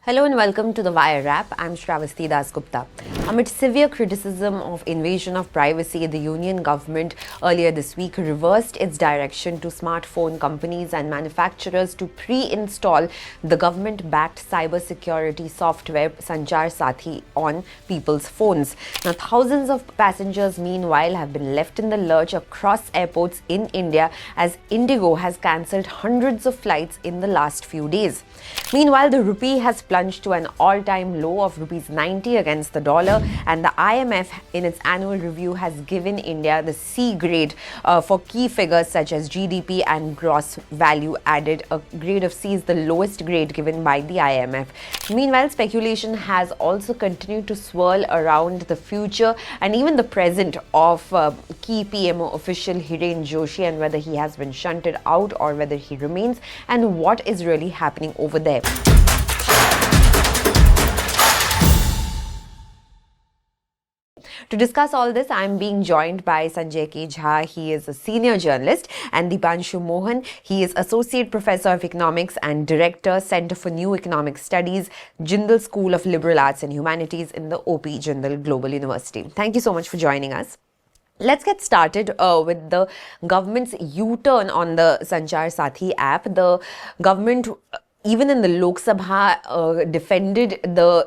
Hello and welcome to the Wire Wrap. I'm Sravasti Dasgupta. Amid severe criticism of invasion of privacy, the union government earlier this week reversed its direction to smartphone companies and manufacturers to pre-install the government-backed cybersecurity software Sanchar Saathi on people's phones. Now, thousands of passengers, meanwhile, have been left in the lurch across airports in India as IndiGo has cancelled hundreds of flights in the last few days. Meanwhile, the rupee has plunged to an all-time low of rupees 90 against the dollar, and the IMF in its annual review has given India the C grade for key figures such as GDP and gross value added. A grade of C is the lowest grade given by the IMF. Meanwhile, speculation has also continued to swirl around the future and even the present of key PMO official Hiren Joshi and whether he has been shunted out or whether he remains and what is really happening over there. To discuss all this, I am being joined by Sanjay K. He is a senior journalist, and Deepanshu Mohan. He is Associate Professor of Economics and Director, Center for New Economic Studies, Jindal School of Liberal Arts and Humanities in the OP Jindal Global University. Thank you so much for joining us. Let's get started with the government's U-turn on the Sanchar Saathi app. The government, even in the Lok Sabha, defended the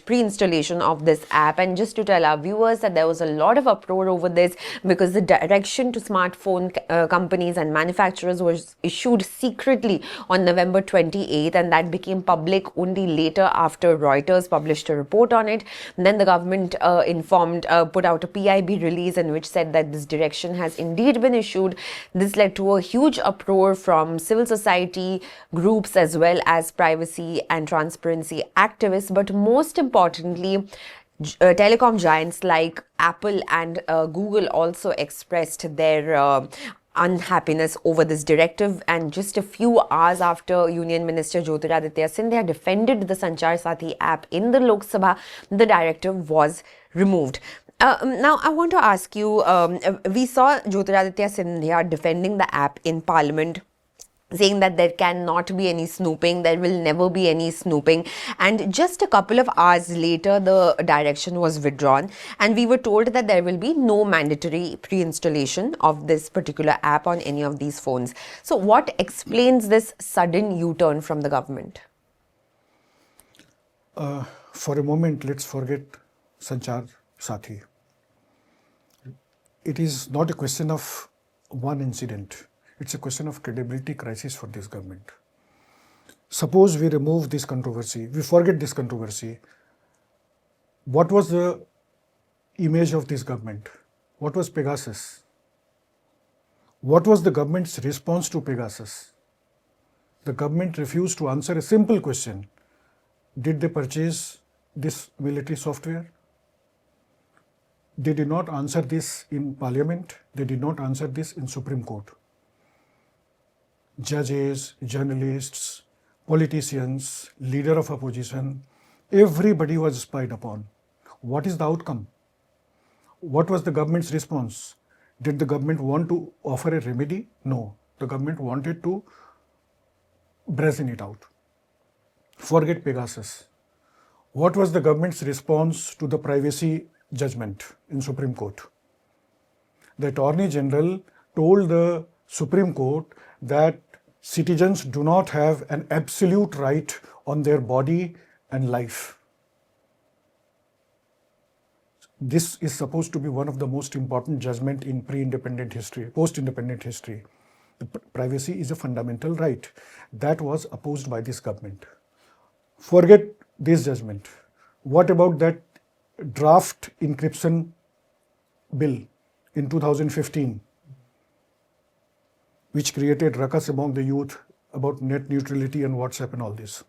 pre-installation of this app. And just to tell our viewers that there was a lot of uproar over this because the direction to smartphone companies and manufacturers was issued secretly on November 28th, and that became public only later after Reuters published a report on it. And then the government put out a PIB release in which said that this direction has indeed been issued. This led to a huge uproar from civil society groups as well as privacy and transparency activists, but most importantly, telecom giants like Apple and Google also expressed their unhappiness over this directive. And just a few hours after Union Minister Jyotiraditya Scindia defended the Sanchar Saathi app in the Lok Sabha, the directive was removed. Now, I want to ask you, we saw Jyotiraditya Scindia defending the app in Parliament, saying that there cannot be any snooping, there will never be any snooping. And just a couple of hours later, the direction was withdrawn and we were told that there will be no mandatory pre-installation of this particular app on any of these phones. So what explains this sudden U-turn from the government? For a moment, let's forget Sanchar Saathi. It is not a question of one incident. It's a question of credibility crisis for this government. Suppose we remove this controversy, we forget this controversy. What was the image of this government? What was Pegasus? What was the government's response to Pegasus? The government refused to answer a simple question. Did they purchase this military software? They did not answer this in Parliament. They did not answer this in Supreme Court. Judges, journalists, politicians, leader of opposition, everybody was spied upon. What is the outcome? What was the government's response? Did the government want to offer a remedy? No. The government wanted to brazen it out. Forget Pegasus. What was the government's response to the privacy judgment in Supreme Court? The Attorney General told the Supreme Court that citizens do not have an absolute right on their body and life. This is supposed to be one of the most important judgments in pre-independent history, post-independent history. Privacy is a fundamental right. That was opposed by this government. Forget this judgment. What about that draft encryption bill in 2015? Which created ruckus among the youth about net neutrality and WhatsApp and all this.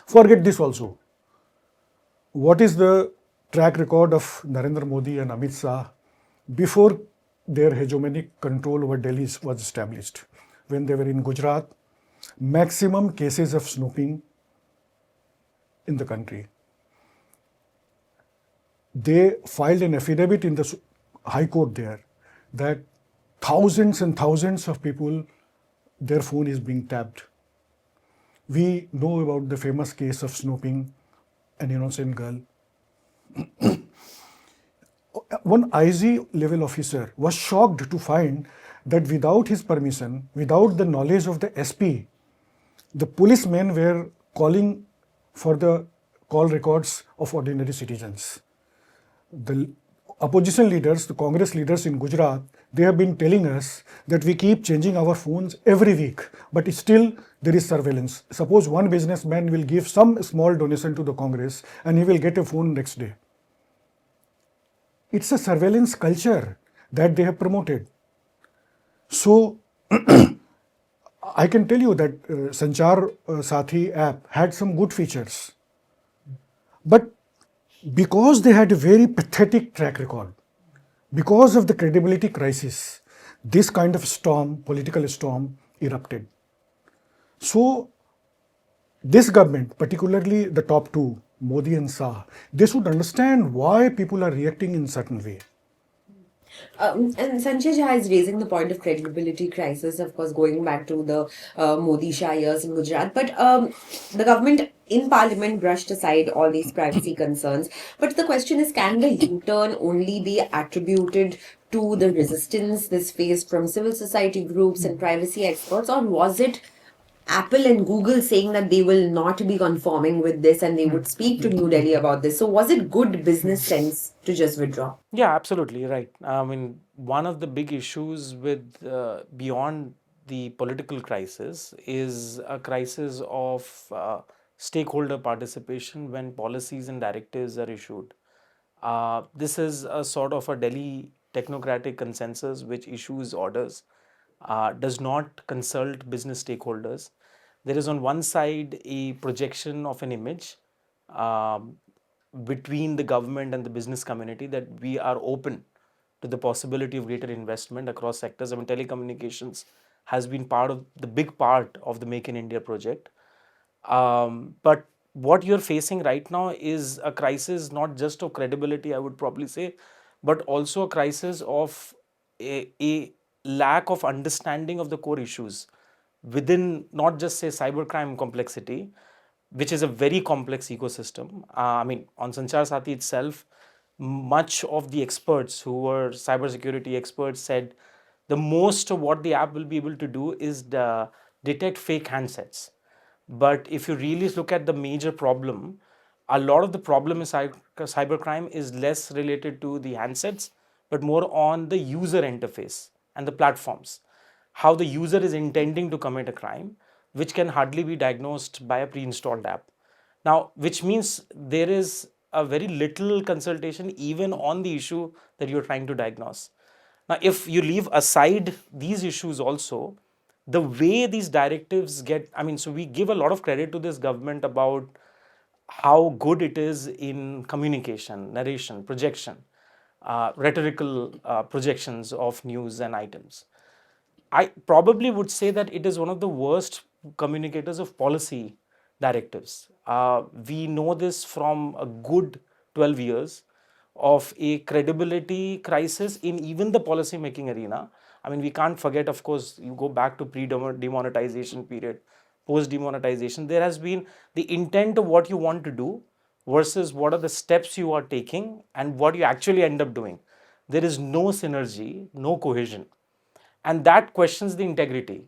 Forget this also. What is the track record of Narendra Modi and Amit Shah before their hegemonic control over Delhi was established? When they were in Gujarat, maximum cases of snooping in the country. They filed an affidavit in the High Court there that thousands and thousands of people, their phone is being tapped. We know about the famous case of snooping an innocent girl. One IG level officer was shocked to find that without his permission, without the knowledge of the SP, the policemen were calling for the call records of ordinary citizens. The opposition leaders, the Congress leaders in Gujarat, they have been telling us that we keep changing our phones every week, but still there is surveillance. Suppose one businessman will give some small donation to the Congress and he will get a phone next day. It's a surveillance culture that they have promoted. So I can tell you that Sanchar Saathi app had some good features, but because they had a very pathetic track record, because of the credibility crisis, this kind of storm, political storm, erupted. So this government, particularly the top two, Modi and Shah, they should understand why people are reacting in certain way. And Sanjay Jha is raising the point of credibility crisis, of course, going back to the Modi Shah years in Gujarat. But the government in parliament brushed aside all these privacy concerns. But the question is, can the U-turn only be attributed to the resistance this faced from civil society groups and privacy experts, or was it Apple and Google saying that they will not be conforming with this and they would speak to New Delhi about this? So was it good business sense to just withdraw? Yeah, absolutely right. I mean, one of the big issues with beyond the political crisis is a crisis of stakeholder participation when policies and directives are issued. This is a sort of a Delhi technocratic consensus which issues orders, does not consult business stakeholders. There is on one side a projection of an image um, between the government and the business community that we are open to the possibility of greater investment across sectors. I mean, telecommunications has been part of the big part of the Make in India project. But what you're facing right now is a crisis not just of credibility, I would probably say, but also a crisis of a lack of understanding of the core issues within not just say cybercrime complexity, which is a very complex ecosystem. I mean, on Sanchar Saathi itself, much of the experts who were cybersecurity experts said the most of what the app will be able to do is detect fake handsets. But if you really look at the major problem, a lot of the problem in cybercrime is less related to the handsets, but more on the user interface and the platforms. How the user is intending to commit a crime, which can hardly be diagnosed by a pre installed app. Now, which means there is a very little consultation even on the issue that you're trying to diagnose. Now, if you leave aside these issues also, the way these directives get, I mean, so we give a lot of credit to this government about how good it is in communication, narration, projection, rhetorical projections of news and items. I probably would say that it is one of the worst communicators of policy directives. We know this from a good 12 years of a credibility crisis in even the policy making arena. I mean, we can't forget, of course, you go back to pre demonetization period, post demonetization, there has been the intent of what you want to do versus what are the steps you are taking and what you actually end up doing. There is no synergy, no cohesion, and that questions the integrity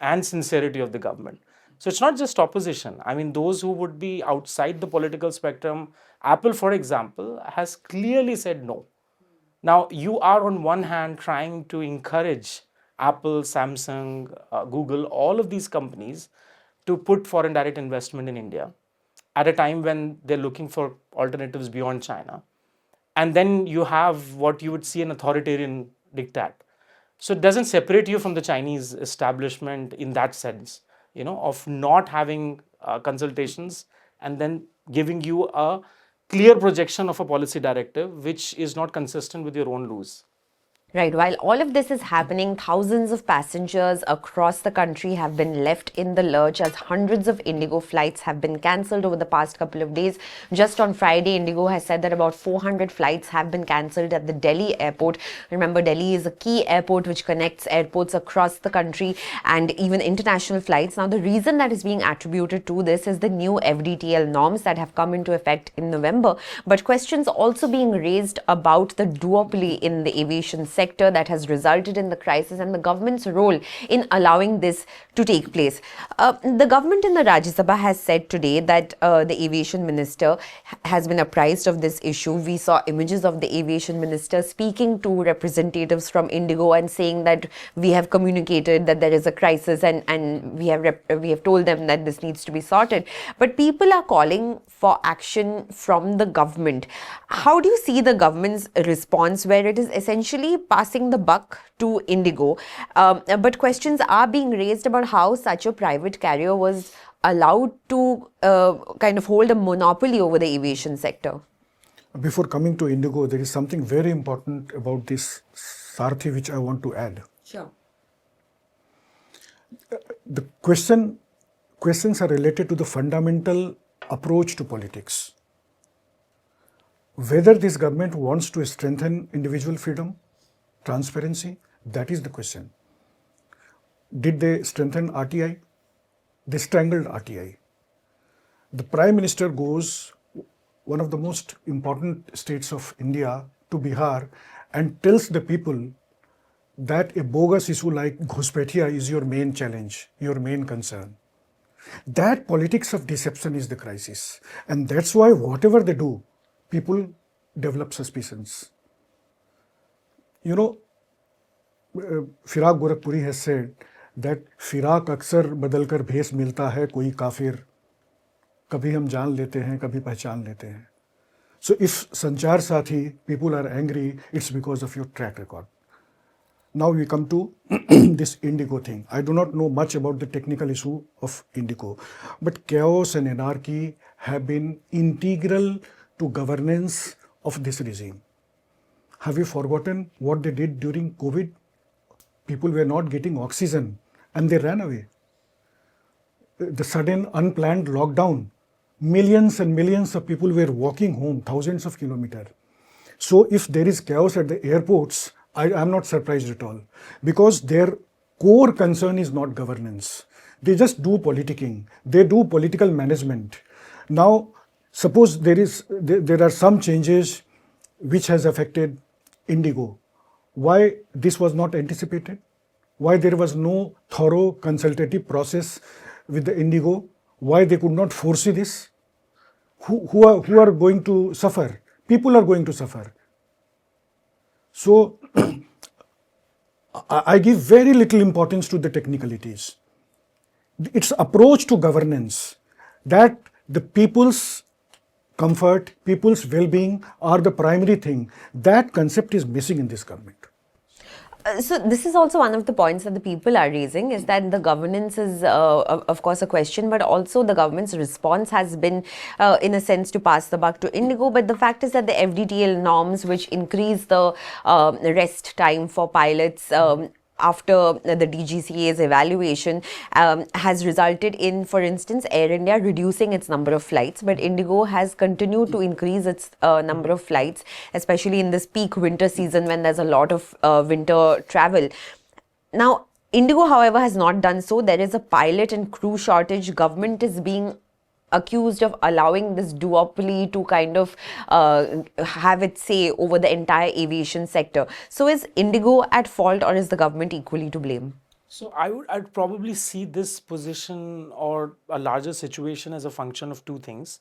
and sincerity of the government. So it's not just opposition. I mean, those who would be outside the political spectrum, Apple, for example, has clearly said no. Now, you are on one hand trying to encourage Apple, Samsung, Google, all of these companies to put foreign direct investment in India at a time when they're looking for alternatives beyond China. And then you have what you would see an authoritarian diktat. So it doesn't separate you from the Chinese establishment in that sense, of not having consultations and then giving you a clear projection of a policy directive which is not consistent with your own rules. Right. While all of this is happening, thousands of passengers across the country have been left in the lurch as hundreds of IndiGo flights have been cancelled over the past couple of days. Just on Friday, IndiGo has said that about 400 flights have been cancelled at the Delhi airport. Remember, Delhi is a key airport which connects airports across the country and even international flights. Now, the reason that is being attributed to this is the new FDTL norms that have come into effect in November. But questions also being raised about the duopoly in the aviation sector that has resulted in the crisis and the government's role in allowing this to take place. The government in the Rajya Sabha has said today that the aviation minister has been apprised of this issue. We saw images of the aviation minister speaking to representatives from IndiGo and saying that we have communicated that there is a crisis and we have told them that this needs to be sorted. But people are calling for action from the government. How do you see the government's response, where it is essentially passing the buck to IndiGo, but questions are being raised about how such a private carrier was allowed to kind of hold a monopoly over the aviation sector? Before coming to IndiGo, there is something very important about this Saathi which I want to add. Sure. The questions are related to the fundamental approach to politics. Whether this government wants to strengthen individual freedom, transparency, that is the question. Did they strengthen RTI? They strangled RTI. The Prime Minister goes, one of the most important states of India, to Bihar and tells the people that a bogus issue like Ghuspetia is your main challenge, your main concern. That politics of deception is the crisis. And that's why whatever they do, people develop suspicions. You know, Firaq Gorakhpuri has said that Firaq अक्सर बदलकर भेष मिलता है कोई काफिर, कभी हम जान लेते हैं, कभी पहचान लेते हैं. So if Sanchar Saathi, people are angry, it's because of your track record. Now we come to this IndiGo thing. I do not know much about the technical issue of IndiGo, but chaos and anarchy have been integral to governance of this regime. Have you forgotten what they did during COVID? People were not getting oxygen and they ran away. The sudden unplanned lockdown, millions and millions of people were walking home, thousands of kilometers. So if there is chaos at the airports, I am not surprised at all, because their core concern is not governance. They just do politicking. They do political management. Now, suppose there are some changes which has affected IndiGo. Why this was not anticipated? Why there was no thorough consultative process with the IndiGo? Why they could not foresee this? Who are going to suffer? People are going to suffer. So, I give very little importance to the technicalities. Its approach to governance, that the people's comfort, people's well-being are the primary thing, that concept is missing in this government. So this is also one of the points that the people are raising, is that the governance is, of course, a question, but also the government's response has been, in a sense, to pass the buck to IndiGo. But the fact is that the FDTL norms, which increase the rest time for pilots, after the DGCA's evaluation, has resulted in, for instance, Air India reducing its number of flights, but IndiGo has continued to increase its number of flights, especially in this peak winter season when there's a lot of winter travel. Now, IndiGo, however, has not done so. There is a pilot and crew shortage. Government is being accused of allowing this duopoly to kind of have its say over the entire aviation sector. So is IndiGo at fault, or is the government equally to blame? So I'd probably see this position or a larger situation as a function of two things,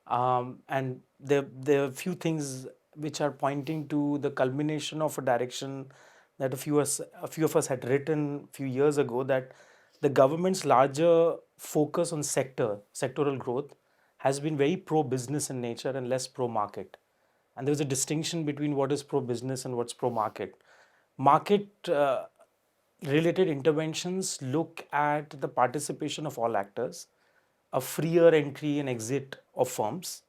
and there are a few things which are pointing to the culmination of a direction that a few of us had written a few years ago, that the government's larger focus on sectoral growth has been very pro-business in nature and less pro-market. And there's a distinction between what is pro-business and what's pro-market. Market-related interventions look at the participation of all actors, a freer entry and exit of firms,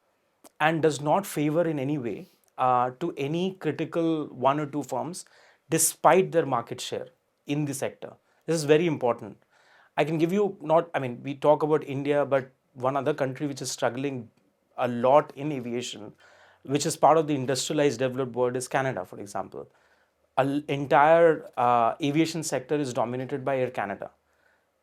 and does not favor in any way to any critical one or two firms, despite their market share in the sector. This is very important. I can give you we talk about India, but one other country which is struggling a lot in aviation, which is part of the industrialized developed world, is Canada, for example. An entire aviation sector is dominated by Air Canada.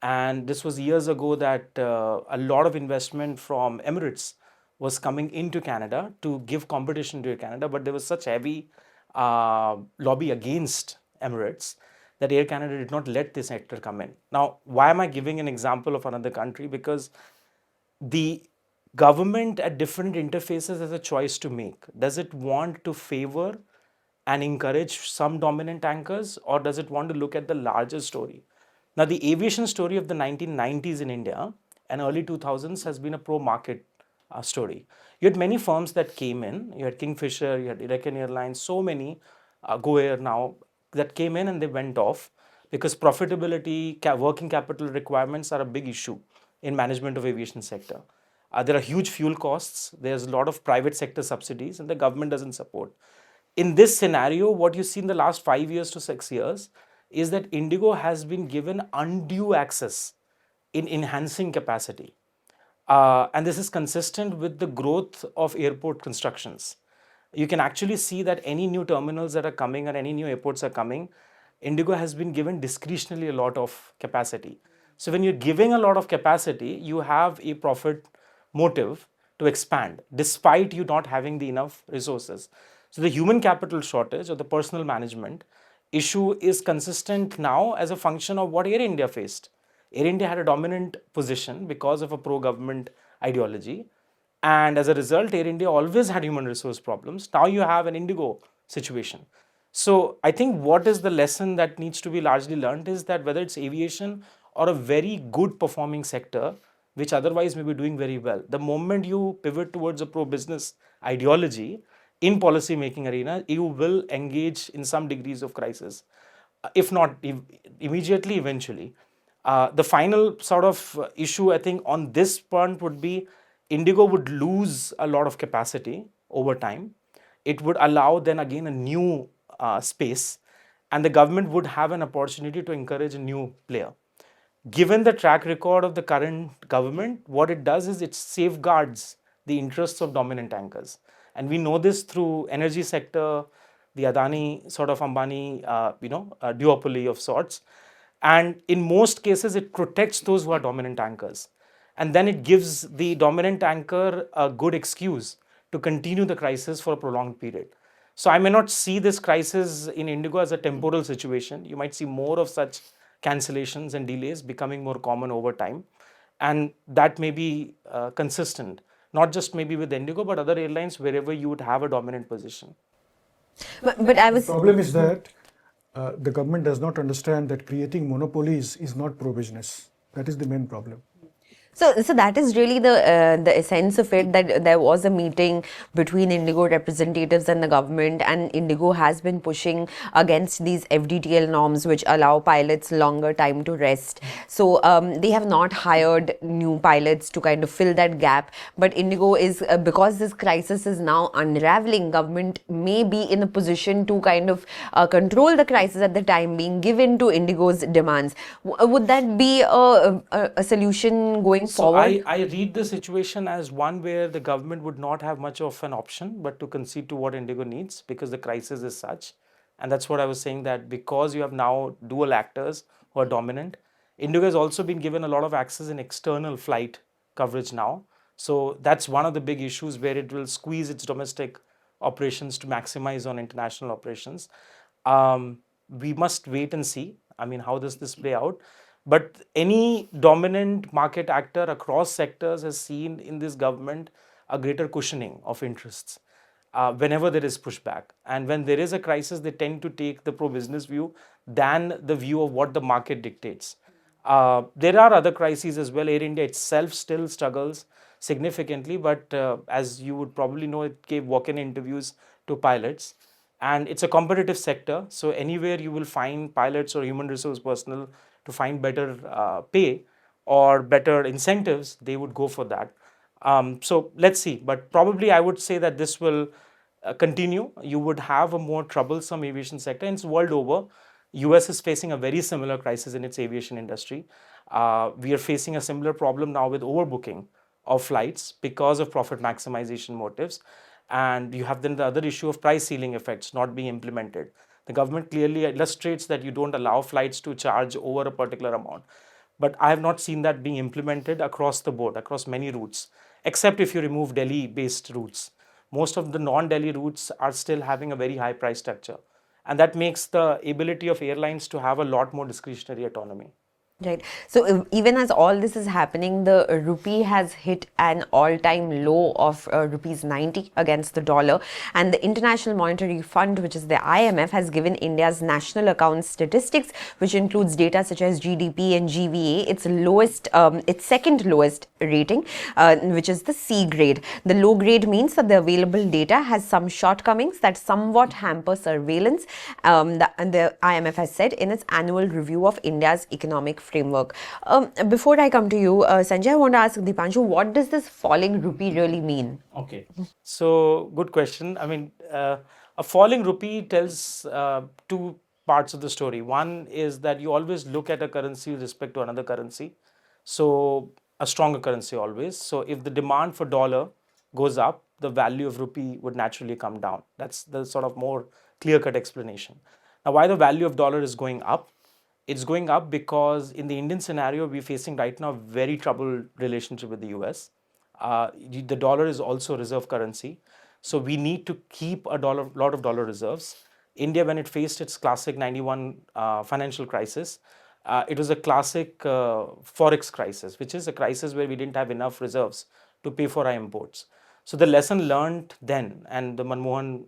And this was years ago that a lot of investment from Emirates was coming into Canada to give competition to Air Canada, but there was such heavy lobby against Emirates that Air Canada did not let this sector come in. Now, why am I giving an example of another country? Because the government at different interfaces has a choice to make. Does it want to favor and encourage some dominant anchors, or does it want to look at the larger story? Now, the aviation story of the 1990s in India and early 2000s has been a pro-market story. You had many firms that came in. You had Kingfisher, you had American Airlines, so many, Go Air now, that came in and they went off because profitability, working capital requirements are a big issue in management of aviation sector. There are huge fuel costs. There's a lot of private sector subsidies, and the government doesn't support. In this scenario, what you see in the last 5 years to 6 years is that IndiGo has been given undue access in enhancing capacity. And this is consistent with the growth of airport constructions. You can actually see that any new terminals that are coming or any new airports are coming, IndiGo has been given discretionally a lot of capacity. So when you're giving a lot of capacity, you have a profit motive to expand despite you not having the enough resources. So the human capital shortage or the personal management issue is consistent now as a function of what Air India faced. Air India had a dominant position because of a pro-government ideology, and as a result, Air India always had human resource problems. Now you have an IndiGo situation. So I think what is the lesson that needs to be largely learned is that whether it's aviation or a very good performing sector, which otherwise may be doing very well, the moment you pivot towards a pro-business ideology in policy making arena, you will engage in some degrees of crisis, if not immediately, eventually. The final sort of issue, I think, on this point would be IndiGo would lose a lot of capacity over time. It would allow then again a new space, and the government would have an opportunity to encourage a new player. Given the track record of the current government, what it does is it safeguards the interests of dominant anchors. And we know this through energy sector, the Adani sort of Ambani, duopoly of sorts. And in most cases, it protects those who are dominant anchors. And then it gives the dominant anchor a good excuse to continue the crisis for a prolonged period. So I may not see this crisis in IndiGo as a temporal situation. You might see more of such cancellations and delays becoming more common over time. And that may be consistent, not just maybe with IndiGo, but other airlines wherever you would have a dominant position. But I The was. problem is that the government does not understand that creating monopolies is not pro-business. That is the main problem. So that is really the essence of it, that there was a meeting between IndiGo representatives and the government, and IndiGo has been pushing against these FDTL norms which allow pilots longer time to rest. So they have not hired new pilots to kind of fill that gap. But IndiGo is, because this crisis is now unraveling, government may be in a position to kind of control the crisis at the time being, given to IndiGo's demands. Would that be a solution going So forward? I read the situation as one where the government would not have much of an option but to concede to what IndiGo needs because the crisis is such. And that's what I was saying, that because you have now dual actors who are dominant, IndiGo has also been given a lot of access in external flight coverage now. So that's one of the big issues where it will squeeze its domestic operations to maximize on international operations. We must wait and see. I mean, how does this play out? But any dominant market actor across sectors has seen in this government a greater cushioning of interests whenever there is pushback. And when there is a crisis, they tend to take the pro-business view than the view of what the market dictates. There are other crises as well. Air India itself still struggles significantly, but as you would probably know, it gave walk-in interviews to pilots. And it's a competitive sector, so anywhere you will find pilots or human resource personnel to find better pay or better incentives, they would go for that. So let's see. But probably I would say that this will continue, you would have a more troublesome aviation sector. And it's world over. US is facing a very similar crisis in its aviation industry. We are facing a similar problem now with overbooking of flights because of profit maximization motives. And you have then the other issue of price ceiling effects not being implemented. The government clearly illustrates that you don't allow flights to charge over a particular amount. But I have not seen that being implemented across the board, across many routes, except if you remove Delhi based routes. Most of the non Delhi routes are still having a very high price structure. And that makes the ability of airlines to have a lot more discretionary autonomy. Right. So even as all this is happening, the rupee has hit an all-time low of rupees 90 against the dollar, and the International Monetary Fund, which is the IMF, has given India's national account statistics, which includes data such as GDP and GVA, its second lowest rating, which is the C grade. The low grade means that the available data has some shortcomings that somewhat hamper surveillance. The IMF has said in its annual review of India's economic framework. Before I come to you, Sanjay, I want to ask Deepanshu, what does this falling rupee really mean? Okay. So, good question. I mean, a falling rupee tells two parts of the story. One is that you always look at a currency with respect to another currency. So, a stronger currency always. So, if the demand for dollar goes up, the value of rupee would naturally come down. That's the sort of more clear cut explanation. Now, why the value of dollar is going up? It's going up because in the Indian scenario, we're facing right now a very troubled relationship with the US. The dollar is also reserve currency. So we need to keep lot of dollar reserves. India, when it faced its classic 91 financial crisis, it was a classic forex crisis, which is a crisis where we didn't have enough reserves to pay for our imports. So the lesson learned then, and the Manmohan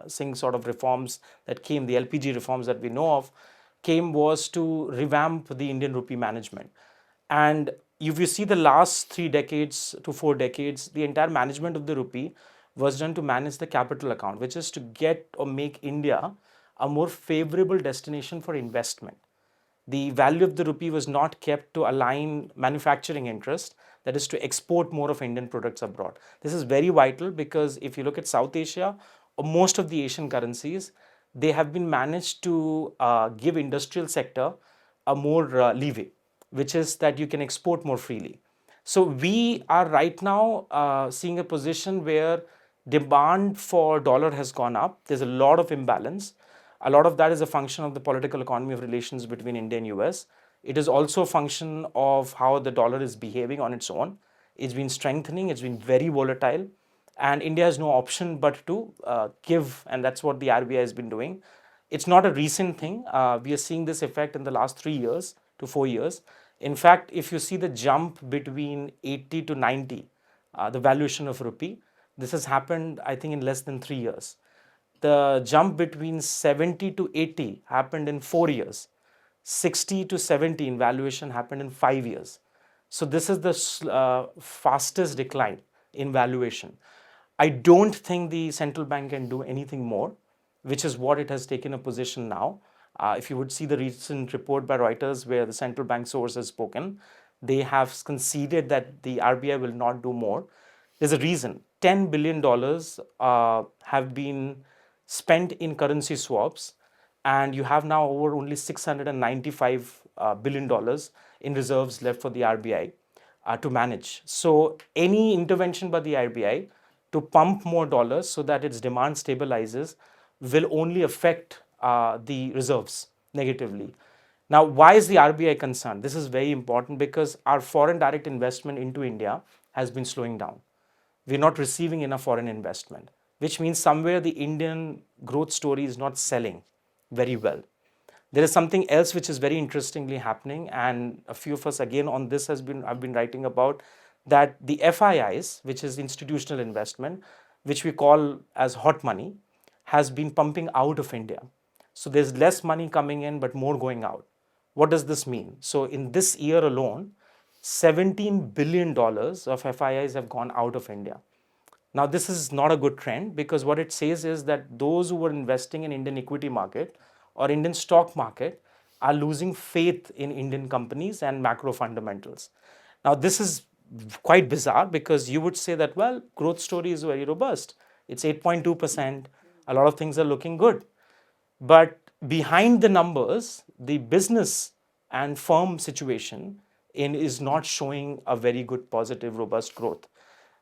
Singh sort of reforms that came, the LPG reforms that we know of, came was to revamp the Indian rupee management. And if you see the last 3 decades to 4 decades, the entire management of the rupee was done to manage the capital account, which is to get or make India a more favorable destination for investment. The value of the rupee was not kept to align manufacturing interest, that is to export more of Indian products abroad. This is very vital because if you look at South Asia or most of the Asian currencies, they have been managed to give industrial sector a more leeway, which is that you can export more freely. So we are right now seeing a position where demand for dollar has gone up. There's a lot of imbalance. A lot of that is a function of the political economy of relations between India and US. It is also a function of how the dollar is behaving on its own. It's been strengthening, it's been very volatile, and India has no option but to give, and that's what the RBI has been doing. It's not a recent thing. We are seeing this effect in the last 3 years to 4 years. In fact, if you see the jump between 80 to 90, the valuation of rupee, this has happened, I think, in less than 3 years. The jump between 70 to 80 happened in 4 years. 60 to 70 in valuation happened in 5 years. So this is the fastest decline in valuation. I don't think the central bank can do anything more, which is what it has taken a position now. If you would see the recent report by Reuters where the central bank source has spoken, they have conceded that the RBI will not do more. There's a reason. $10 billion have been spent in currency swaps, and you have now over only $695 billion in reserves left for the RBI to manage. So any intervention by the RBI to pump more dollars so that its demand stabilizes will only affect the reserves negatively. Now, why is the RBI concerned? This is very important because our foreign direct investment into India has been slowing down. We're not receiving enough foreign investment, which means somewhere the Indian growth story is not selling very well. There is something else which is very interestingly happening, and a few of us again on this I've been writing about that the FIIs, which is institutional investment, which we call as hot money, has been pumping out of India. So there's less money coming in, but more going out. What does this mean? So in this year alone, $17 billion of FIIs have gone out of India. Now, this is not a good trend because what it says is that those who were investing in Indian equity market or Indian stock market are losing faith in Indian companies and macro fundamentals. Now, this is quite bizarre because you would say that, well, growth story is very robust. It's 8.2%. A lot of things are looking good. But behind the numbers, the business and firm situation is not showing a very good, positive, robust growth.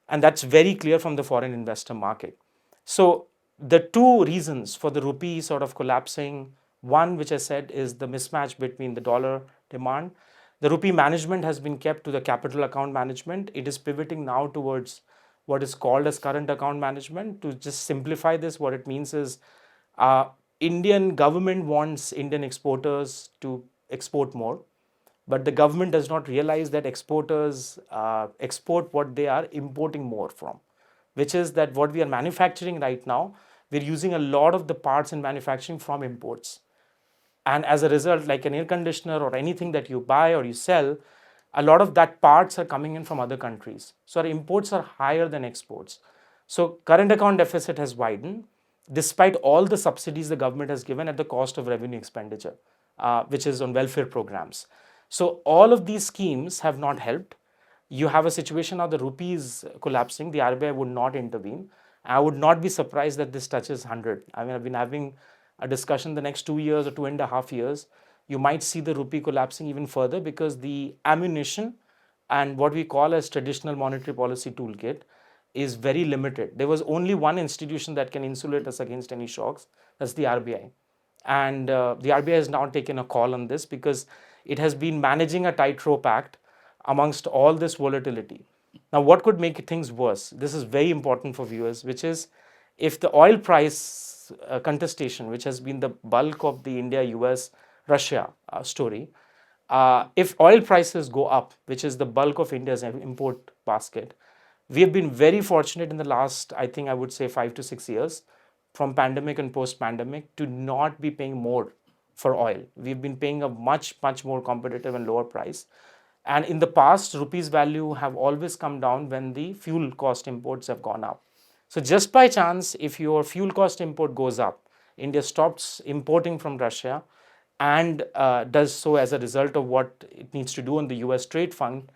And that's very clear from the foreign investor market. So the two reasons for the rupee sort of collapsing, one, which I said, is the mismatch between the dollar demand. The rupee management has been kept to the capital account management. It is pivoting now towards what is called as current account management. To just simplify this, what it means is uh, Indian government wants Indian exporters to export more, but the government does not realize that exporters export what they are importing more from, which is that what we are manufacturing right now, we're using a lot of the parts in manufacturing from imports. And as a result, like an air conditioner or anything that you buy or you sell, a lot of that parts are coming in from other countries. So our imports are higher than exports. So current account deficit has widened despite all the subsidies the government has given at the cost of revenue expenditure, which is on welfare programs. So all of these schemes have not helped. You have a situation now, the rupee is collapsing, the RBI would not intervene. I would not be surprised that this touches 100. I mean, I've been having a discussion the next 2 years or 2.5 years. You might see the rupee collapsing even further because the ammunition and what we call as traditional monetary policy toolkit is very limited. There was only one institution that can insulate us against any shocks, that's the RBI. And the RBI has now taken a call on this because it has been managing a tightrope act amongst all this volatility. Now, what could make things worse? This is very important for viewers, which is if the oil price contestation, which has been the bulk of the India, US, Russia story, if oil prices go up, which is the bulk of India's import basket, we have been very fortunate in the last, I think I would say 5 to 6 years, from pandemic and post-pandemic, to not be paying more for oil. We've been paying a much, much more competitive and lower price. And in the past, rupee's value have always come down when the fuel cost imports have gone up. So just by chance, if your fuel cost import goes up, India stops importing from Russia and does so as a result of what it needs to do on the US trade fund,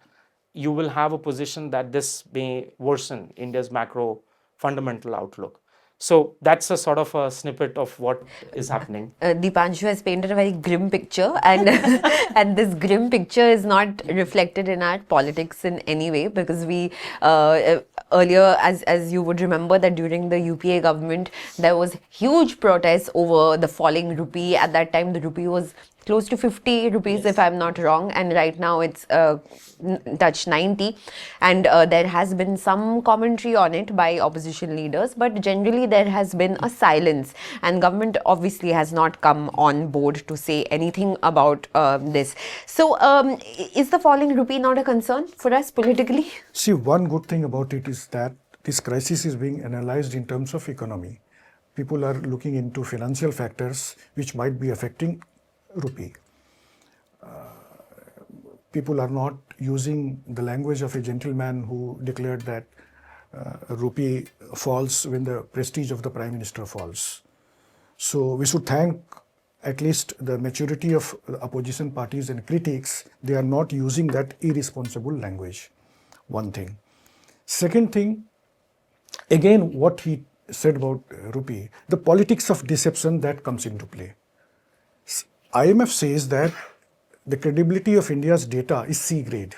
you will have a position that this may worsen India's macro fundamental outlook. So that's a sort of a snippet of what is happening. Deepanshu has painted a very grim picture, and and this grim picture is not reflected in our politics in any way, because we earlier, as you would remember, that during the UPA government there was huge protests over the falling rupee. At that time, the rupee was close to 50 rupees, if I'm not wrong, and right now it's touched 90, and there has been some commentary on it by opposition leaders, but generally there has been a silence, and government obviously has not come on board to say anything about this. So is the falling rupee not a concern for us politically? See, one good thing about it is that this crisis is being analyzed in terms of economy. People are looking into financial factors which might be affecting rupee. People are not using the language of a gentleman who declared that rupee falls when the prestige of the Prime Minister falls. So we should thank at least the maturity of opposition parties and critics. They are not using that irresponsible language. One thing. Second thing, again, what he said about rupee, the politics of deception that comes into play. IMF says that the credibility of India's data is C grade.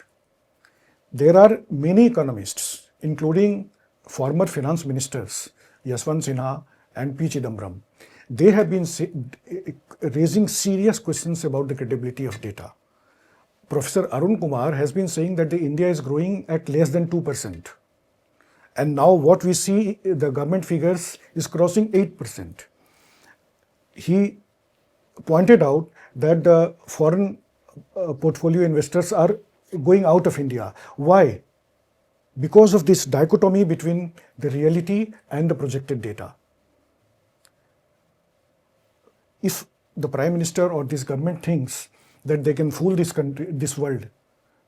There are many economists, including former finance ministers, Yashwant Sinha and P. Chidambaram. They have been raising serious questions about the credibility of data. Professor Arun Kumar has been saying that India is growing at less than 2%. And now what we see, the government figures is crossing 8%. He pointed out that the foreign portfolio investors are going out of India. Why? Because of this dichotomy between the reality and the projected data. If the Prime Minister or this government thinks that they can fool this country, this world,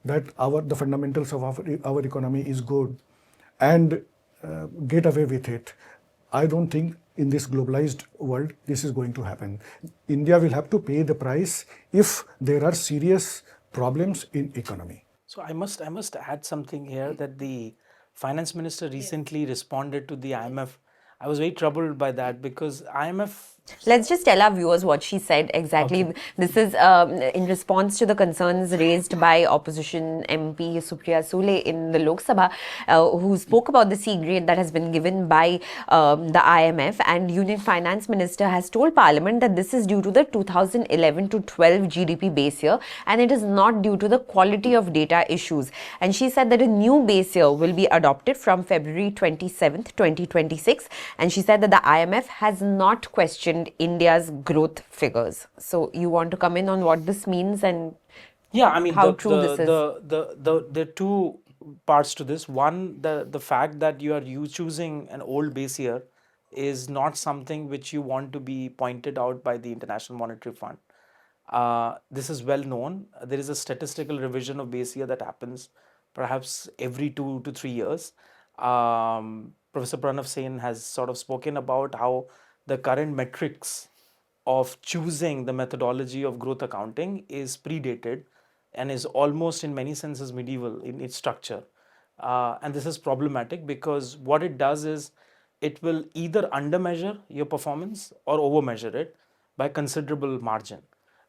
that the fundamentals of our economy is good and get away with it, I don't think in this globalized world this is going to happen. India will have to pay the price if there are serious problems in economy. So I must add something here, that the finance minister recently responded to the IMF I was very troubled by that because IMF. Let's just tell our viewers what she said exactly. Okay. This is in response to the concerns raised by opposition MP Supriya Sule in the Lok Sabha, who spoke about the C grade that has been given by the IMF. And Union Finance Minister has told Parliament that this is due to the 2011 to 12 GDP base year, and it is not due to the quality of data issues. And she said that a new base year will be adopted from February 27th, 2026. And she said that the IMF has not questioned India's growth figures. So you want to come in on what this means and Yeah, I mean, how true this is? the two parts to this. One, the fact that you choosing an old base year is not something which you want to be pointed out by the International Monetary Fund. This is well known. There is a statistical revision of base year that happens perhaps every 2 to 3 years. Professor Pranav Sen has sort of spoken about how the current metrics of choosing the methodology of growth accounting is predated and is almost in many senses medieval in its structure. And this is problematic because what it does is it will either undermeasure your performance or overmeasure it by considerable margin.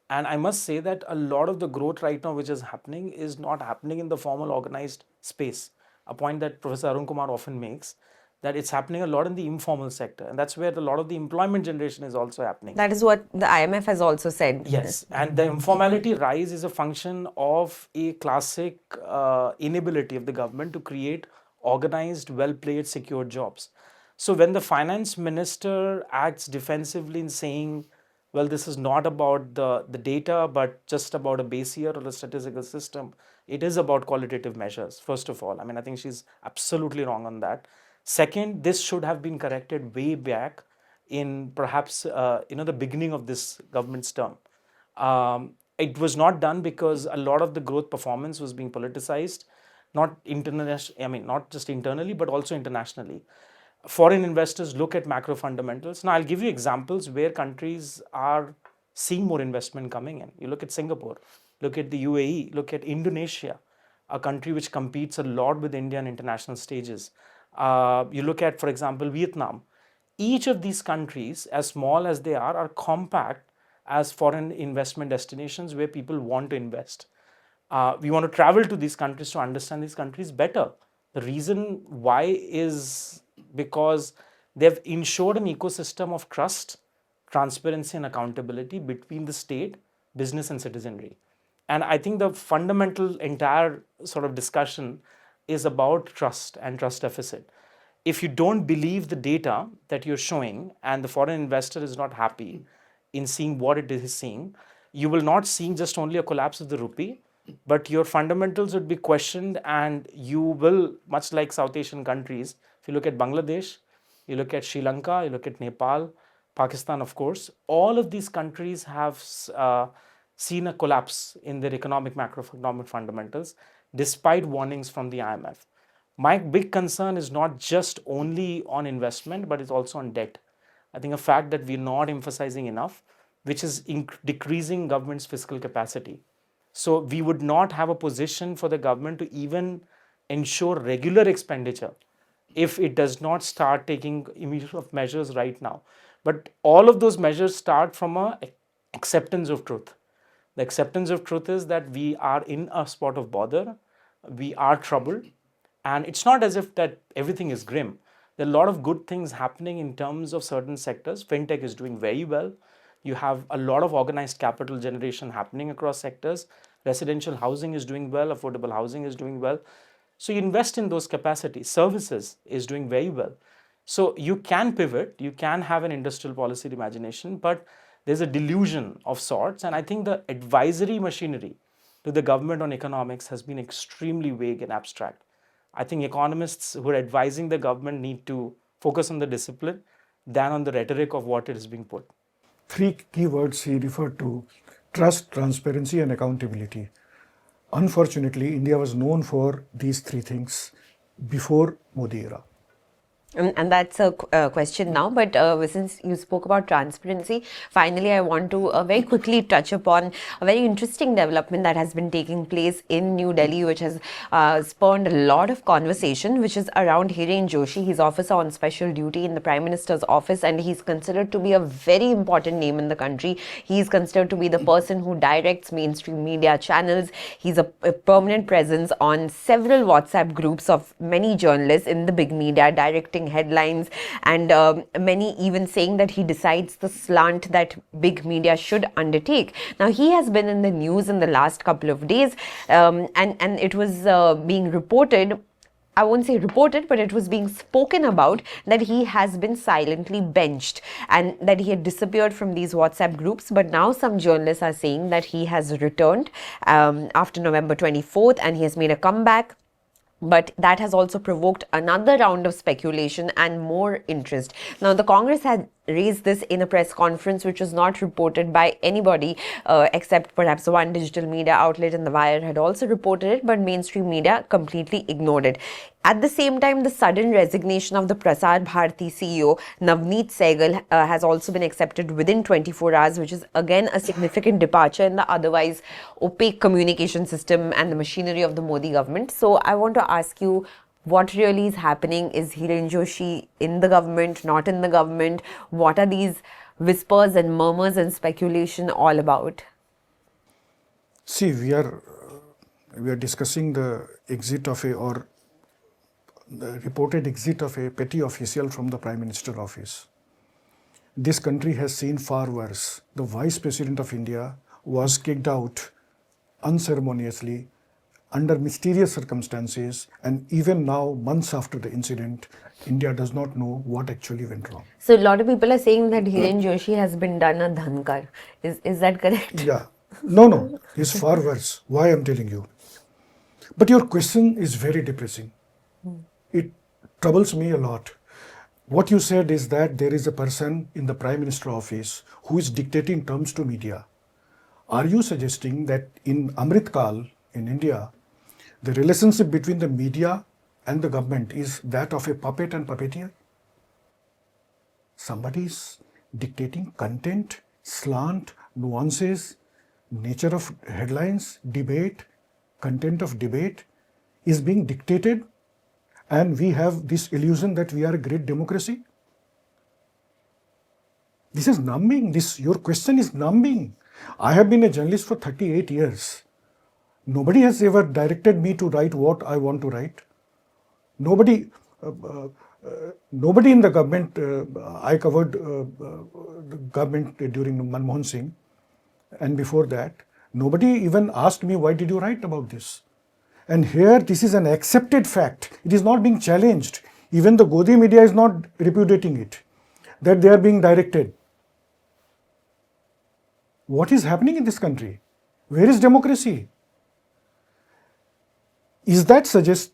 And I must say that a lot of the growth right now which is happening is not happening in the formal organized space. A point that Professor Arun Kumar often makes, that it's happening a lot in the informal sector. And that's where a lot of the employment generation is also happening. That is what the IMF has also said. Yes, and the informality rise is a function of a classic inability of the government to create organized, well-paid, secure jobs. So when the finance minister acts defensively in saying, well, this is not about the data, but just about a base year or a statistical system, it is about qualitative measures, first of all. I mean, I think she's absolutely wrong on that. Second, this should have been corrected way back in perhaps the beginning of this government's term. It was not done because a lot of the growth performance was being politicized, not international. I mean, not just internally but also internationally. Foreign investors look at macro fundamentals. Now, I'll give you examples where countries are seeing more investment coming in. You look at Singapore, look at the UAE, look at Indonesia, a country which competes a lot with India on international stages. You look at, for example, Vietnam. Each of these countries, as small as they are compact as foreign investment destinations where people want to invest. We want to travel to these countries to understand these countries better. The reason why is because they've ensured an ecosystem of trust, transparency, and accountability between the state, business, and citizenry. And I think the fundamental entire sort of discussion is about trust and trust deficit. If you don't believe the data that you're showing and the foreign investor is not happy in seeing what it is seeing, you will not see just only a collapse of the rupee, but your fundamentals would be questioned, and you will, much like South Asian countries, if you look at Bangladesh, you look at Sri Lanka, you look at Nepal, Pakistan, of course, all of these countries have seen a collapse in their macroeconomic fundamentals despite warnings from the IMF. My big concern is not just only on investment, but it's also on debt. I think a fact that we're not emphasizing enough, which is decreasing government's fiscal capacity. So we would not have a position for the government to even ensure regular expenditure if it does not start taking immediate measures right now. But all of those measures start from a acceptance of truth. The acceptance of truth is that we are in a spot of bother, we are troubled, and it's not as if that everything is grim. There are a lot of good things happening in terms of certain sectors. Fintech is doing very well. You have a lot of organized capital generation happening across sectors. Residential housing is doing well, affordable housing is doing well. So you invest in those capacities. Services is doing very well. So you can pivot, you can have an industrial policy imagination, but there's a delusion of sorts. And I think the advisory machinery to the government on economics has been extremely vague and abstract. I think economists who are advising the government need to focus on the discipline than on the rhetoric of what is being put. Three key words he referred to: trust, transparency, and accountability. Unfortunately, India was known for these three things before Modi era. And that's a question now. But since you spoke about transparency, finally, I want to very quickly touch upon a very interesting development that has been taking place in New Delhi, which has spawned a lot of conversation, which is around Hiren Joshi. He's officer on special duty in the Prime Minister's office, and he's considered to be a very important name in the country. He's considered to be the person who directs mainstream media channels. He's a permanent presence on several WhatsApp groups of many journalists in the big media, directing headlines, and many even saying that he decides the slant that big media should undertake. Now, he has been in the news in the last couple of days, and it was being reported. I won't say reported, but it was being spoken about that he has been silently benched and that he had disappeared from these WhatsApp groups. But now some journalists are saying that he has returned after November 24th and he has made a comeback. But that has also provoked another round of speculation and more interest. Now, the Congress had raised this in a press conference, which was not reported by anybody except perhaps one digital media outlet, and The Wire had also reported it, but mainstream media completely ignored it. At the same time, the sudden resignation of the Prasar Bharati CEO, Navneet Sehgal, has also been accepted within 24 hours, which is again a significant departure in the otherwise opaque communication system and the machinery of the Modi government. So I want to ask you, what really is happening? Is Hiren Joshi in the government, not in the government? What are these whispers and murmurs and speculation all about? See, we are discussing the exit of or the reported exit of a petty official from the Prime Minister office. This country has seen far worse. The Vice President of India was kicked out unceremoniously under mysterious circumstances, and even now, months after the incident, India does not know what actually went wrong. So a lot of people are saying that Hiren Joshi has been done a dhankar. Is that correct? Yeah. No. It's far worse. Why I'm telling you. But your question is very depressing. It troubles me a lot. What you said is that there is a person in the Prime Minister office who is dictating terms to media. Are you suggesting that in Amrit Kal in India, the relationship between the media and the government is that of a puppet and puppeteer? Somebody is dictating content, slant, nuances, nature of headlines, debate, content of debate is being dictated, and we have this illusion that we are a great democracy. This is numbing. Your question is numbing. I have been a journalist for 38 years. Nobody has ever directed me to write what I want to write. Nobody in the government, I covered the government during Manmohan Singh, and before that, nobody even asked me, why did you write about this? And here, this is an accepted fact. It is not being challenged. Even the Godi media is not repudiating it, that they are being directed. What is happening in this country? Where is democracy? Does that suggest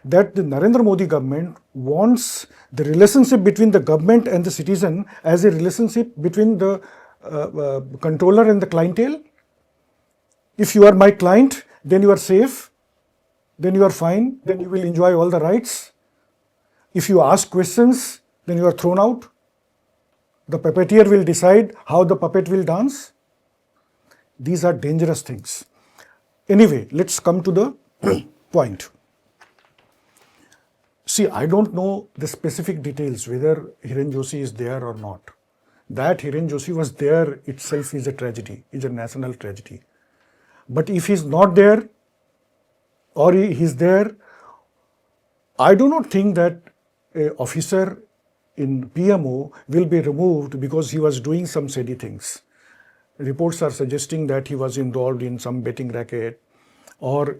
that the Narendra Modi government wants the relationship between the government and the citizen as a relationship between the controller and the clientele? If you are my client, then you are safe, then you are fine, then you will enjoy all the rights. If you ask questions, then you are thrown out. The puppeteer will decide how the puppet will dance. These are dangerous things. Anyway, let's come to the point. See, I don't know the specific details whether Hiren Joshi is there or not. That Hiren Joshi was there itself is a tragedy, is a national tragedy. But if he's not there or he's there, I do not think that an officer in PMO will be removed because he was doing some shady things. Reports are suggesting that he was involved in some betting racket or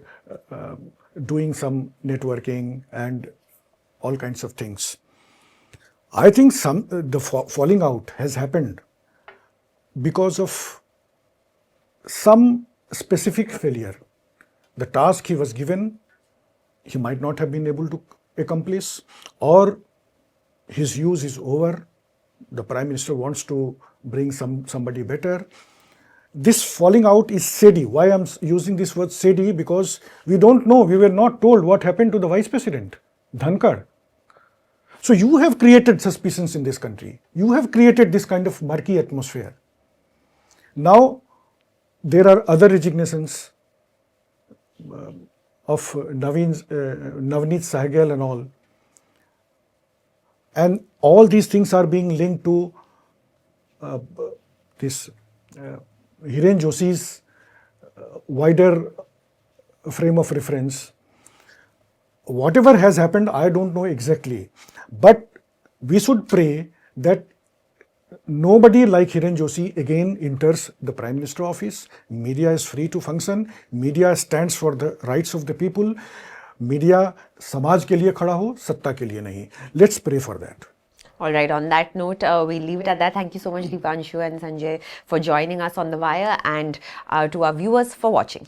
doing some networking and all kinds of things. I think the falling out has happened because of some specific failure. The task he was given, he might not have been able to accomplish, or his use is over. The Prime Minister wants to bring somebody better. This falling out is shady. Why I'm using this word shady? Because we don't know. We were not told what happened to the Vice President, Dhankar. So you have created suspicions in this country. You have created this kind of murky atmosphere. Now, there are other resignations of Navneet Sahgal and all. And all these things are being linked to this Hiren Joshi's wider frame of reference. Whatever has happened, I don't know exactly. But we should pray that nobody like Hiren Joshi again enters the Prime Minister office. Media is free to function. Media stands for the rights of the people. Media समाज के लिए खड़ा हो, सत्ता के लिए नहीं. Let's pray for that. All right, on that note, we'll leave it at that. Thank you so much, Deepanshu and Sanjay, for joining us on The Wire, and to our viewers for watching.